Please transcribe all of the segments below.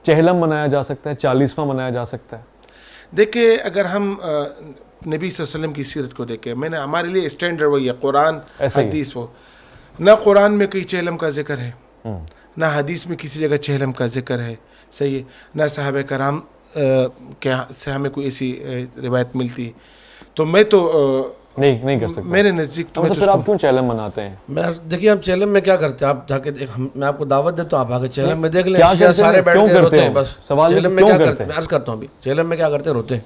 چہلم منایا جا سکتا ہے, 40واں منایا جا سکتا ہے؟ دیکھیں اگر ہم نبی صلی اللہ علیہ وسلم کی سیرت کو دیکھیں, میں نے ہمارے لیے اسٹینڈرڈ وہی ہے, قرآن حدیث. وہ نہ قرآن میں کوئی چہلم کا ذکر ہے, نہ حدیث میں کسی جگہ چہلم کا ذکر ہے, صحیح ہے, نہ صحابہ کرام سے ہمیں کوئی ایسی روایت ملتی. تو میں تو نہیں کر سکتا میرے نزدیک. تو پھر آپ کیوں چہلم مناتے ہیں؟ دیکھیے ہم چہلم میں کیا کرتے ہیں, آپ جا کے میں آپ کو دعوت دیتا ہوں, آپ آگے چہلم میں دیکھ لیں, سارے بیٹھ کے روتے ہیں بس. چہلم میں کیا کرتے ہیں, میں عرض کرتا ہوں ابھی, چہلم میں کیا کرتے ہیں, روتے ہیں.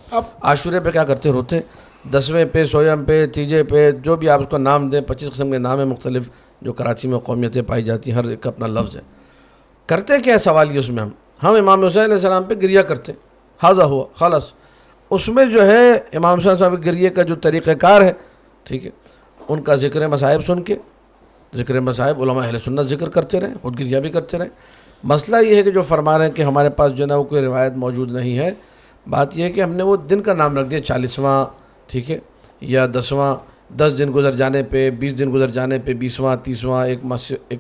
اب عاشورے پہ کیا کرتے ہیں, روتے ہیں. 10ویں پہ, سویم پہ, تیجے پہ, جو بھی آپ اس کو نام دیں, 25 قسم کے نام ہیں مختلف جو کراچی میں قومیتیں پائی جاتی ہیں, ہر ایک کا اپنا لفظ ہے. کرتے کیا ہے سوال یہ, اس میں ہم امام حسین علیہ السلام پہ گریہ کرتے ہیں, حاضہ ہوا خلاص. اس میں جو ہے امام حسین صاحب کے گریے کا جو طریقہ کار ہے, ٹھیک ہے, ان کا ذکر مصائب سن کے, ذکر مصائب علماء اہل سنت ذکر کرتے رہیں, خود گریہ بھی کرتے رہیں. مسئلہ یہ ہے کہ جو فرما رہے ہیں کہ ہمارے پاس جو ہے نا وہ کوئی روایت موجود نہیں ہے. بات یہ ہے کہ ہم نے وہ دن کا نام رکھ دیا 40واں, ٹھیک ہے, یا 10واں. 10 دن گزر جانے پہ, 20 دن گزر جانے پہ, 20واں, 30واں, ایک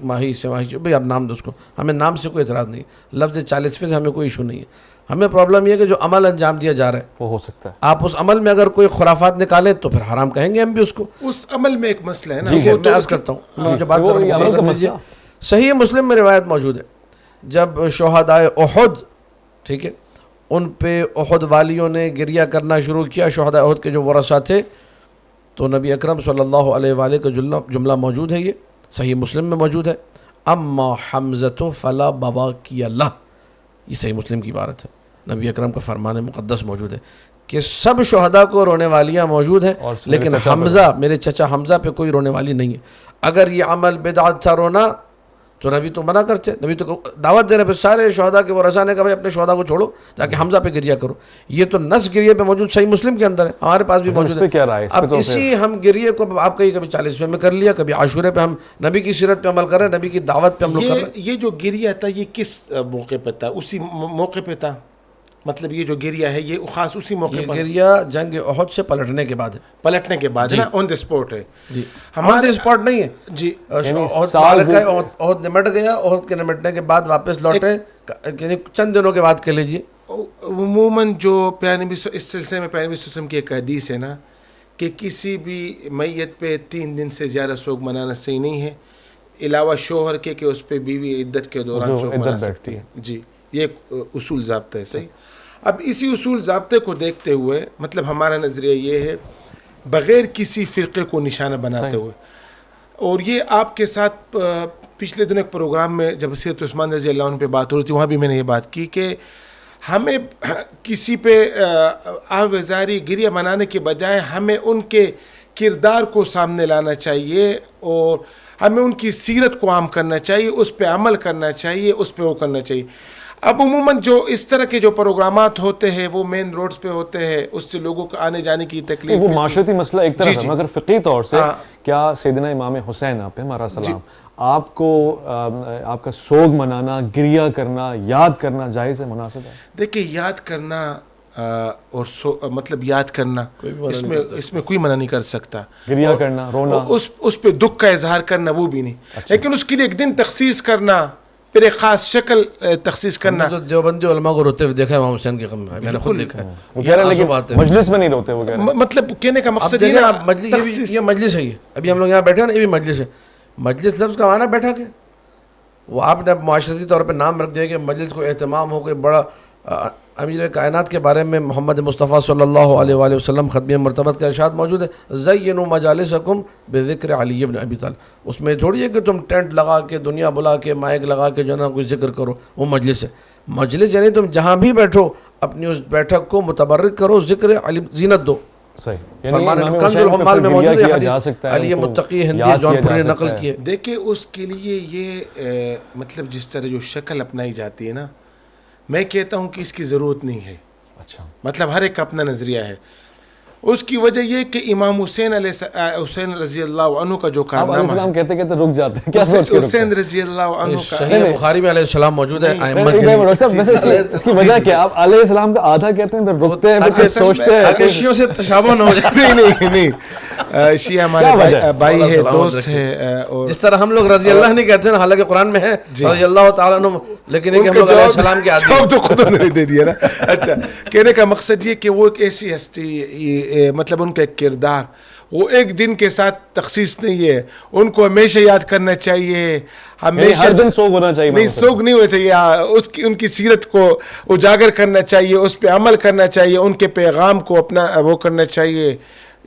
ماہی, سماہی, بھائی آپ نام دو اس کو, ہمیں نام سے کوئی اعتراض نہیں. لفظ 40ویں سے ہمیں کوئی ایشو نہیں ہے. ہمیں پرابلم یہ ہے کہ جو عمل انجام دیا جا رہا ہے وہ ہو سکتا ہے, آپ اس عمل میں اگر کوئی خرافات نکالیں تو پھر حرام کہیں گے ہم بھی اس کو. اس عمل میں ایک مسئلہ ہے نا, میں عرض کرتا ہوں, مجھے بات کر لیجیے. صحیح مسلم میں روایت موجود ہے, جب شہدائے احد, ٹھیک ہے, ان پہ احد والیوں نے گریہ کرنا شروع کیا, شہدائے احد کے جو ورثہ تھے, تو نبی اکرم صلی اللہ علیہ وآلہ کا جملہ موجود ہے, یہ صحیح مسلم میں موجود ہے, اما حمزۃ فلا بواکی اللہ. یہ صحیح مسلم کی عبارت ہے, نبی اکرم کا فرمان مقدس موجود ہے کہ سب شہداء کو رونے والیاں موجود ہیں, لیکن حمزہ, میرے چچا حمزہ پہ کوئی رونے والی نہیں ہے. اگر یہ عمل بدعت تھا رونا, تو نبی تو منع کرتے, نبی تو دعوت دے رہے, پھر سارے شہداء کے ورثاء نے کہا بھائی اپنے شہداء کو چھوڑو, جا کے حمزہ پہ گریہ کرو. یہ تو نص گریہ پہ موجود صحیح مسلم کے اندر ہے, ہمارے پاس بھی موجود ہے. اب اسی ہم گریہ کو آپ کہیں کبھی 40ویں میں کر لیا, کبھی عاشورے پہ, ہم نبی کی سیرت پہ عمل کر رہے ہیں, نبی کی دعوت پہ ہم لوگ کر رہے ہیں. یہ جو گریہ تھا یہ کس موقع پہ تھا, اسی موقع پہ تھا, مطلب یہ جو گریہ ہے یہ خاص اسی موقع پر. گریہ جنگ احد سے پلٹنے کے بعد ہے, پلٹنے کے بعد نا, آن دی اسپاٹ ہے. جی آن دی اسپاٹ نہیں ہے جی, احد نمٹ گیا, احد کے نمٹنے کے بعد واپس لوٹے, یعنی چند دنوں کے بعد کہہ لیجیے. عموماً جو پیارے نبی اس سلسلے میں پیارے نبی صلی اللہ علیہ وسلم کی ایک حدیث ہے نا, کہ کسی بھی میت پہ 3 دن سے زیادہ سوگ منانا صحیح نہیں ہے, علاوہ شوہر کے کہ اس پہ بیوی عدت کے دوران سوگ منا سکتی ہے. جی, یہ ایک اصول ضابطہ ہے, صحیح. اب اسی اصول ضابطے کو دیکھتے ہوئے, مطلب ہمارا نظریہ یہ ہے بغیر کسی فرقے کو نشانہ بناتے ہوئے, اور یہ آپ کے ساتھ پچھلے دنوں ایک پروگرام میں جب سیرت عثمان رضی اللہ عنہ پہ بات ہو رہی تھی, وہاں بھی میں نے یہ بات کی کہ ہمیں کسی پہ آوزاری گریہ منانے کے بجائے ہمیں ان کے کردار کو سامنے لانا چاہیے, اور ہمیں ان کی سیرت کو عام کرنا چاہیے, اس پہ عمل کرنا چاہیے, اس پہ وہ کرنا چاہیے. اب عموماً جو اس طرح کے جو پروگرامات ہوتے ہیں وہ مین روڈز پہ ہوتے ہیں, اس سے لوگوں کو آنے جانے کی تکلیف, وہ معاشرتی مسئلہ ایک طرف ہے, مگر فقہی طور سے کیا سیدنا امام حسین آپ ہمارا سلام, آپ کو آپ کا سوگ منانا, گریہ کرنا, یاد کرنا جائز ہے, مناسب ہے؟ دیکھیں یاد کرنا اور مطلب یاد کرنا اس میں کوئی منع نہیں کر سکتا. گریہ کرنا, رونا, اس پہ دکھ کا اظہار کرنا وہ بھی نہیں, لیکن اس کے لیے ایک دن تخصیص کرنا, پھر ایک خاص شکل تخصیص کرنا. تو دیوبندی علماء کو روتے ہوئے دیکھا ہے امام حسین کے غم میں, میں نے خود دیکھا ہے. وہ کہہ رہے ہیں لیکن مجلس میں نہیں روتے, وہ کہہ رہے ہیں. مطلب کہنے کا مقصد یہ ہے یہ مجلس ہے, ابھی ہم لوگ یہاں بیٹھے ہیں نا, یہ بھی مجلس ہے. مجلس لفظ کا معنی بیٹھا کے, وہ آپ نے معاشرتی طور پہ نام رکھ دیا کہ مجلس کو اہتمام ہو, کوئی بڑا امیر کائنات کے بارے میں محمد مصطفیٰ صلی اللہ علیہ وآلہ وسلم ختم مرتبت کا ارشاد موجود ہے, زینوا مجالسکم بذکر علی بن ابی طالب. اس میں تھوڑی ہے کہ تم ٹینٹ لگا کے, دنیا بلا کے, مائک لگا کے جو ہے نا کوئی ذکر کرو, وہ مجلس ہے. مجلس یعنی تم جہاں بھی بیٹھو اپنی اس بیٹھک کو متبرک کرو, ذکر علی زینت دو. فرمان کنز العمال میں موجود ہے حدیث, علی متقی ہندی جونپور نے نقل کی ہے. دیکھیں اس کے لیے یہ مطلب جس طرح جو شکل اپنائی جاتی ہے نا, میں کہتا ہوں کہ اس کی ضرورت نہیں ہے. اچھا, مطلب ہر ایک کا اپنا نظریہ ہے. اس کی وجہ یہ کہ امام حسین رضی اللہ عنہ کا جو کارنامہ ہے، اسلام کہتے کہتے رک جاتے ہیں، کیا سوچ کے حسین رضی اللہ عنہ کا صحیح بخاری میں علیہ السلام موجود ہے. اس کی وجہ کیا؟ آپ علیہ السلام کا آدھا کہتے ہیں پھر رکتے ہیں پھر سوچتے ہیں. شیعوں سے تشابہ نہ ہو جائے. نہیں شیعہ ہمارے بھائی ہے، دوست ہے. جس طرح ہم لوگ رضی اللہ نہیں کہتے ہیں، حالانکہ قرآن میں ہے رضی اللہ تعالیٰ عنہ، لیکن ہم لوگ علیہ السلام کے آدمی تو خود نے دے دیا نا. اچھا، کہنے کا مقصد یہ کہ وہ ایک ایسی ہستی، مطلب ان کا ایک کردار وہ ایک دن کے ساتھ تخصیص نہیں ہے، ان کو ہمیشہ یاد کرنا چاہیے، ہمیشہ ہر دن سوگ ہونا چاہیے. نہیں، سوگ نہیں ہونا چاہیے، ان کی سیرت کو اجاگر کرنا چاہیے، اس پہ عمل کرنا چاہیے، ان کے پیغام کو اپنا وہ کرنا چاہیے.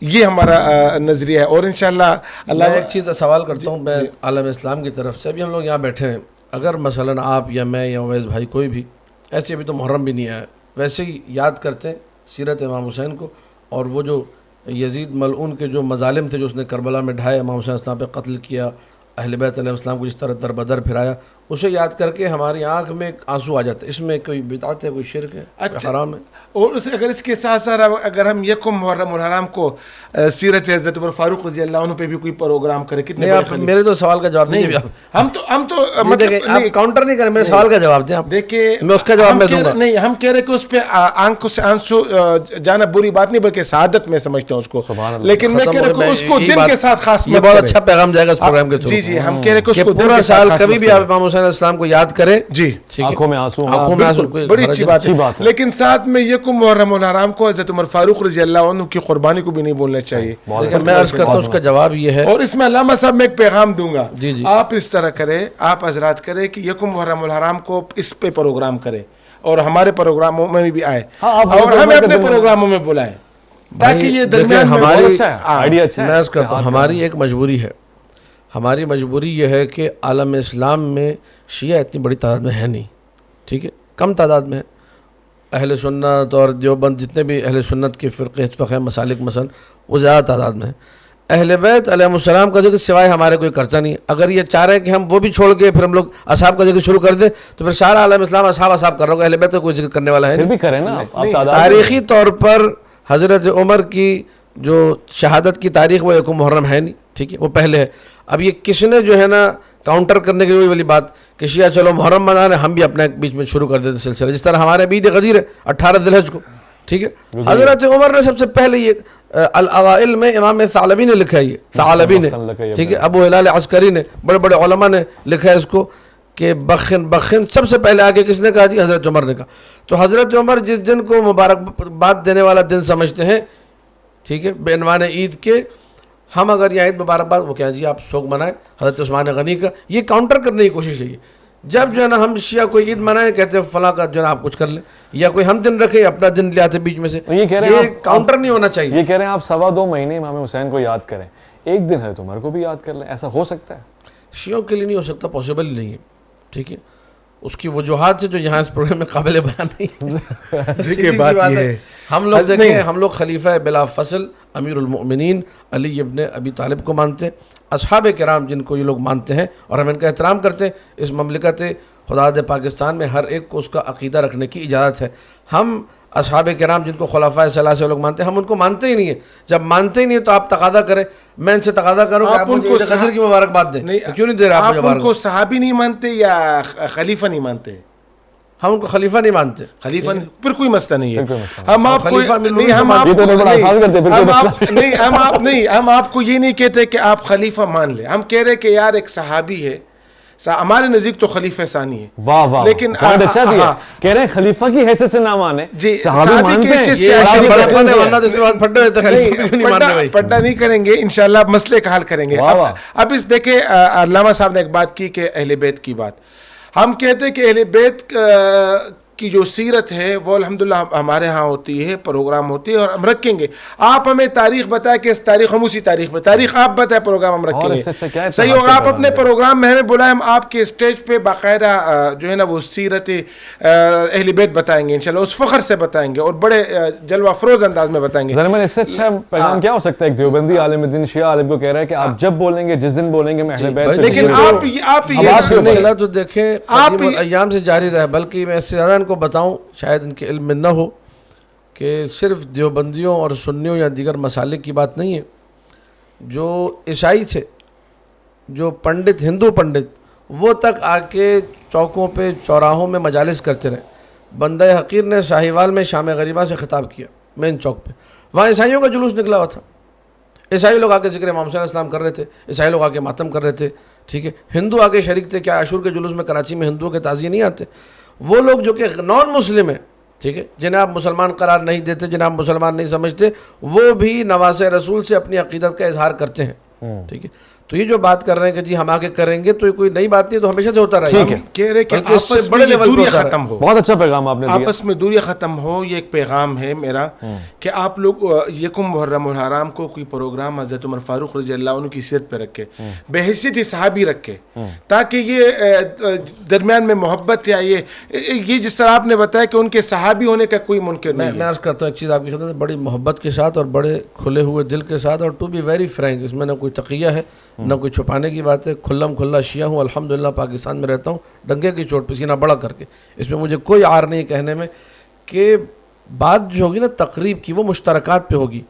یہ ہمارا نظریہ ہے. اور انشاءاللہ اللہ ایک چیز سوال کرتا ہوں میں عالم اسلام کی طرف سے. ابھی ہم لوگ یہاں بیٹھے ہیں، اگر مثلا آپ یا میں یا اویس بھائی کوئی بھی ایسے، ابھی تو محرم بھی نہیں آیا، ویسے ہی یاد کرتے ہیں سیرت امام حسین کو، اور وہ جو یزید ملعون کے جو مظالم تھے جو اس نے کربلا میں ڈھائے، امام حسین السلام پہ قتل کیا، اہل بیت علیہ السلام کو جس طرح در بدر پھرایا، اسے یاد کر کے ہماری آنکھ میں آنسو آ جاتے ہیں. اس میں کوئی بدعت ہے، کوئی شرک ہے، حرام ہے؟ اور اگر اس کے ساتھ ساتھ اگر ہم یکم محرم الحرام کو سیرت حضرت عمر فاروق رضی اللہ عنہ پہ بھی کوئی پروگرام کرے، کتنے آپ میرے تو سوال کا جواب نہیں. ہم تو آپ کاؤنٹر نہیں کریں، میرے سوال کا جواب دیں. آپ دیکھیں، میں اس کا جواب میں دوں گا. نہیں، ہم کہہ رہے کہ اس پہ آنکھوں سے آنسو جانا بری بات نہیں، بلکہ سعادت میں سمجھتا ہوں اس کو. لیکن میں کہہ رہا ہوں اس کو دن کے ساتھ خاص، یہ بہت اچھا پیغام جائے گا اس پروگرام کے تھرو. جی، ہم کہہ رہے کہ اس کو پورا سال کبھی بھی آپ امام حسین السلام کو یاد کریں. جی، آنکھوں میں آنسو، بڑی اچھی بات ہے. لیکن ساتھ میں یکم محرم الحرام کو حضرت عمر فاروق رضی اللہ عنہ کی قربانی کو بھی نہیں بولنا چاہیے. میں عرض کرتا ہوں اس کا جواب یہ ہے. اور اس میں علامہ صاحب میں ایک پیغام دوں گا. جی جی، آپ اس طرح کریں، آپ حضرات کریں کہ یکم محرم الحرام کو اس پہ پروگرام کریں اور ہمارے پروگراموں میں بھی آئے اور ہمیں اپنے پروگراموں میں بلائیں، تاکہ یہ درمیان ہماری میں عرض کرتا ہوں ہماری ایک مجبوری ہے. ہماری مجبوری یہ ہے کہ عالم اسلام میں شیعہ اتنی بڑی تعداد میں ہے نہیں، ٹھیک ہے، کم تعداد میں ہے. اہل سنت اور دیوبند جتنے بھی اہل سنت کے فرقے حزب مسالک مثلا، وہ زیادہ تعداد میں ہیں. اہل بیت علیہ السلام کا ذکر سوائے ہمارے کوئی کرتا نہیں. اگر یہ چاہ رہے ہیں کہ ہم وہ بھی چھوڑ کے پھر ہم لوگ اصحاب کا ذکر شروع کر دیں تو پھر سارا عالم اسلام اصحاب کر رہا ہوگا، اہل بیت کا کوئی ذکر کرنے والا ہے نہیں. تاریخی طور پر حضرت عمر کی جو شہادت کی تاریخ وہ یکم محرم ہے نہیں، ٹھیک ہے، وہ پہلے ہے. اب یہ کس نے جو ہے نا کاؤنٹر کرنے کی وہی والی بات کہ شیعہ چلو محرم منا رہے ہیں، ہم بھی اپنے بیچ میں شروع کر دیتے سلسلہ، جس طرح ہمارے عید غدیر ہے 18 ذی الحجہ کو، ٹھیک ہے. حضرت عمر نے سب سے پہلے یہ الاوائل میں امام ثعلبی نے لکھا ہے، یہ ثعلبی نے، ٹھیک ہے، ابو ہلال عسکری نے، بڑے بڑے علماء نے لکھا ہے اس کو کہ بخن سب سے پہلے آگے کس نے کہا جی؟ حضرت عمر نے کہا. تو حضرت عمر جس دن کو مبارکباد دینے والا دن سمجھتے ہیں، ٹھیک ہے، بے عنوان عید کے، ہم اگر یہ عید مبارکباد وہ کہیں جی آپ شوق منائیں حضرت عثمان غنی کا، یہ کاؤنٹر کرنے کی کوشش ہے. جب جو ہے نا ہم شیعہ کوئی عید منائیں کہتے ہیں فلاں کا جو ہے نا آپ کچھ کر لیں، یا کوئی ہم دن رکھے اپنا دن لے آتے بیچ میں سے، یہ کاؤنٹر نہیں ہونا چاہیے. یہ کہہ رہے ہیں آپ 2.25 مہینے امام حسین کو یاد کریں، ایک دن ہے تو عمر کو بھی یاد کر لیں، ایسا ہو سکتا ہے؟ شیعوں کے لیے نہیں ہو سکتا، پاسبل ہی نہیں ہے، ٹھیک ہے. اس کی وجوہات سے جو یہاں اس پروگرام میں قابل بیان نہیں ہے. ہم لوگ دیکھیں، ہم لوگ خلیفہ بلا فصل امیر المؤمنین علی ابن ابی طالب کو مانتے ہیں، اصحاب کرام جن کو یہ لوگ مانتے ہیں اور ہم ان کا احترام کرتے ہیں. اس مملکت خدا پاکستان میں ہر ایک کو اس کا عقیدہ رکھنے کی اجازت ہے. ہم اصحاب کرام جن کو خلفائے ثلاثہ لوگ مانتے ہیں، ہم ان کو مانتے ہی نہیں ہیں. جب مانتے ہی نہیں تو آپ تقاضا کریں، میں ان سے تقاضا کروں کہ آپ ان کو غدر کی مبارکباد دیں. کیوں نہیں دے رہے آپ؟ ان کو صحابی نہیں مانتے یا خلیفہ نہیں مانتے؟ ہم ان کو خلیفہ نہیں مانتے. خلیفہ پھر کوئی مسئلہ نہیں ہے. ہم آپ کو ہم آپ کو یہ نہیں کہتے کہ آپ خلیفہ مان لیں، ہم کہہ رہے کہ یار ایک صحابی ہے، ہمارے نزدیک تو خلیفہ ثانی ہے. واہ واہ، لیکن اچھا دیا، کہہ رہے ہیں خلیفہ کی حیثیت سے نہ مانے، جی صحابی مانتے ہیں، پڑھنا نہیں کریں گے انشاءاللہ، مسئلے کا حل کریں گے. اب اس دیکھیں علامہ صاحب نے ایک بات کی کہ اہل بیت کی بات، ہم کہتے ہیں کہ اہل بیت کی جو سیرت ہے وہ الحمدللہ ہمارے ہاں ہوتی ہے، پروگرام ہوتی ہے اور ہم رکھیں گے. آپ ہمیں تاریخ بتائیں کہ اس تاریخ، ہم اسی تاریخ پہ تاریخ آپ بتائیں، پروگرام ہم رکھیں گے. صحیح. اور آپ اپنے پروگرام میں ہمیں بلائیں، ہم آپ کے اسٹیج پہ باقاعدہ جو ہے نا وہ سیرت اہل بیت بتائیں گے انشاءاللہ، اس فخر سے بتائیں گے اور بڑے جلوہ افروز انداز میں بتائیں گے. اس سے اچھا پیغام کیا ہو سکتا ہے؟ ایک دیوبندی عالم دین شیعہ عالم کو کہہ رہا ہے کہ آپ جب بولیں گے، جس دن بولیں گے میں اہل بیت. لیکن آپ یہ تو دیکھیں قدیم ایام سے جاری رہا، بلکہ میں اس سے زیادہ ان کو بتاؤں، شاید ان کے علم میں نہ ہو، کہ صرف دیوبندیوں اور سنیوں یا دیگر مسالک کی بات نہیں ہے. جو عیسائی تھے, جو پنڈت, ہندو پنڈت, وہ تک آ کے چوکوں پہ چوراہوں میں مجالس کرتے رہے. بندہ حقیر نے شاہیوال میں شام غریبہ سے خطاب کیا مین چوک پہ, وہاں عیسائیوں کا جلوس نکلا ہوا تھا. عیسائی لوگ آ کے ذکر امام حسین علیہ السلام کر رہے تھے, عیسائی لوگ آ کے ماتم کر رہے تھے, ٹھیک ہے. ہندو آ کے شریک تھے. کیا عاشور کے جلوس میں کراچی میں ہندوؤں کے تعزیے نہیں آتے؟ وہ لوگ جو کہ نان مسلم ہیں, ٹھیک ہے, جنہیں آپ مسلمان قرار نہیں دیتے, جنہیں آپ مسلمان نہیں سمجھتے, وہ بھی نواز رسول سے اپنی عقیدت کا اظہار کرتے ہیں, ٹھیک ہے. تو یہ جو بات کر رہے ہیں کہ جی ہم آگے کریں گے, تو یہ کوئی نئی بات نہیں, تو ہمیشہ سے ہوتا رہا ہے. کہہ رہے کہ آپس میں دوریاں ختم ہو. بہت اچھا پیغام آپ نے دیا. آپس میں دوریاں ختم ہو, یہ ایک پیغام ہے میرا کہ آپ لوگ یکم محرم الحرام کو کوئی پروگرام حضرت عمر فاروق رضی اللہ عنہ کی سیرت پہ رکھے, بحیثیت صحابی رکھے, تاکہ یہ درمیان میں محبت یا یہ جس طرح آپ نے بتایا کہ ان کے صحابی ہونے کا کوئی منکر نہیں ہے. میں عرض کرتا ہوں ایک چیز آپ کی خدمت میں, بڑی محبت کے ساتھ اور بڑے کھلے ہوئے دل کے ساتھ, اور ٹو بی ویری فرینک, اس میں نہ کوئی تقیہ ہے نہ کوئی چھپانے کی بات ہے. کھلم کھلا شیعہ ہوں, الحمدللہ پاکستان میں رہتا ہوں ڈنگے کی چوٹ پہ سینہ بڑا کر کے. اس میں مجھے کوئی عار نہیں کہنے میں کہ بات جو ہوگی نا تقریب کی, وہ مشترکات پہ ہوگی.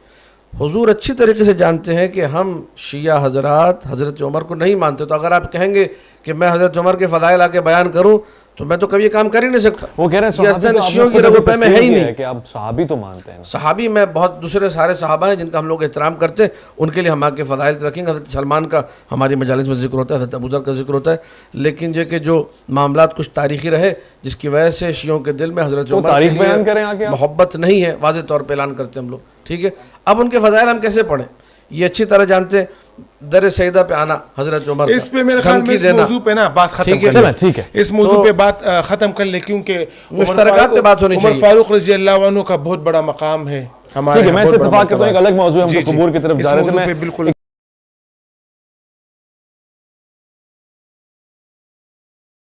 حضور اچھی طریقے سے جانتے ہیں کہ ہم شیعہ حضرات حضرت عمر کو نہیں مانتے. تو اگر آپ کہیں گے کہ میں حضرت عمر کے فضائل آ کے بیان کروں تو میں تو کبھی یہ کام کر ہی نہیں سکتا. وہ کہہ رہے ہیں شیعوں کی رگو میں ہے ہی نہیں کہ آپ صحابی تو مانتے ہیں. صحابی میں بہت دوسرے سارے صحابہ ہیں جن کا ہم لوگ احترام کرتے ہیں, ان کے لیے ہم آگے فضائل رکھیں گے. حضرت سلمان کا ہماری مجالس میں ذکر ہوتا ہے, حضرت ابوذر کا ذکر ہوتا ہے. لیکن یہ کہ جو معاملات کچھ تاریخی رہے جس کی وجہ سے شیعوں کے دل میں حضرت عمر کے لیے محبت نہیں ہے, واضح طور پہ اعلان کرتے ہیں ہم لوگ, ٹھیک ہے. اب ان کے فضائل ہم کیسے پڑھیں, یہ اچھی طرح جانتے ہیں. در سیدہ پہ آنا حضرت عمر, اس پہ میرے خیال میں اس موضوع پہ نا بات ختم کر لیں. ٹھیک ہے, اس موضوع پہ بات ختم کر لیں, کیونکہ مشترکات پہ بات ہونی چاہیے. عمر فاروق رضی اللہ عنہ کا بہت بڑا مقام ہے ہمارے. میں اس اتفاق کرتا ہوں, ایک الگ موضوع ہے, ہم تو قبور کی طرف جا رہے تھے. میں